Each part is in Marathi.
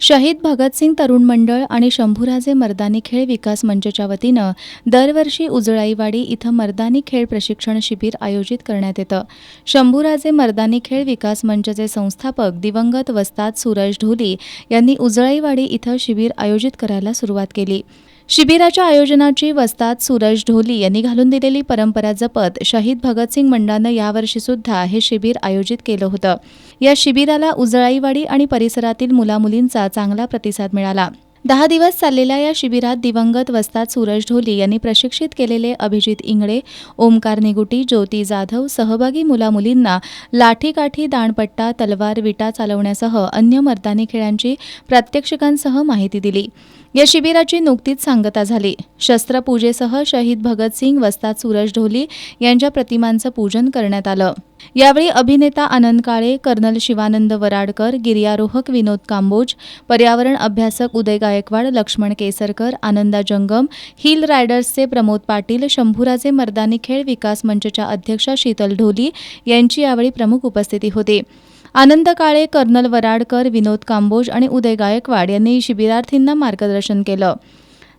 शहीद भगतसिंग तरुण मंडळ आणि शंभूराजे मर्दानी खेळ विकास मंचच्या वतीनं दरवर्षी उजळाईवाडी इथं मर्दानी खेळ प्रशिक्षण शिबिर आयोजित करण्यात येतं. शंभूराजे मर्दानी खेळ विकास मंचचे संस्थापक दिवंगत वस्ताद सूरज ढोली यांनी उजळाईवाडी इथं शिबिर आयोजित करायला सुरुवात केली. शिबिराच्या आयोजनाची वस्ताद सूरज ढोली यांनी घालून दिलेली परंपरा जपत शहीद भगतसिंग मंडळानं यावर्षीसुद्धा हे शिबिर आयोजित केलं होतं. या शिबिराला उजळाईवाडी आणि परिसरातील मुलामुलींचा चांगला प्रतिसाद मिळाला. 10 दिवस चाललेल्या या शिबिरात दिवंगत वस्ताद सूरज ढोली यांनी प्रशिक्षित केलेले अभिजित इंगळे, ओमकार निगुटी, ज्योती जाधव सहभागी मुलामुलींना लाठीकाठी, दांडपट्टा, तलवार, विटा चालवण्यासह अन्य मर्दानी खेळांची प्रात्यक्षिकांसह माहिती दिली. या शिबिराची नुकतीच सांगता झाली. शस्त्रपूजेसह शहीद भगतसिंग वस्ताद सूरज ढोली यांच्या प्रतिमांचं पूजन करण्यात आलं. यावेळी अभिनेता आनंद काळे, कर्नल शिवानंद वराडकर, गिर्यारोहक विनोद कांबोज, पर्यावरण अभ्यासक उदय गायकवाड, लक्ष्मण केसरकर, आनंदा जंगम, हिल रायडर्सचे प्रमोद पाटील, शंभूराजे मर्दानी खेळ विकास मंचच्या अध्यक्षा शीतल ढोली यांची यावेळी प्रमुख उपस्थिती होती. आनंद काळे, कर्नल वराडकर, विनोद कांबोज आणि उदय गायकवाड यांनी शिबिरार्थींना मार्गदर्शन केलं.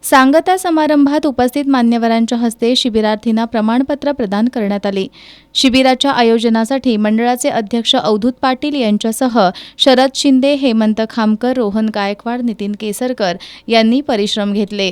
सांगता समारंभात उपस्थित मान्यवरांच्या हस्ते शिबिरार्थींना प्रमाणपत्र प्रदान करण्यात आली. शिबिराच्या आयोजनासाठी मंडळाचे अध्यक्ष अवधूत पाटील यांच्यासह शरद शिंदे, हेमंत खामकर, रोहन गायकवाड, नितीन केसरकर यांनी परिश्रम घेतले.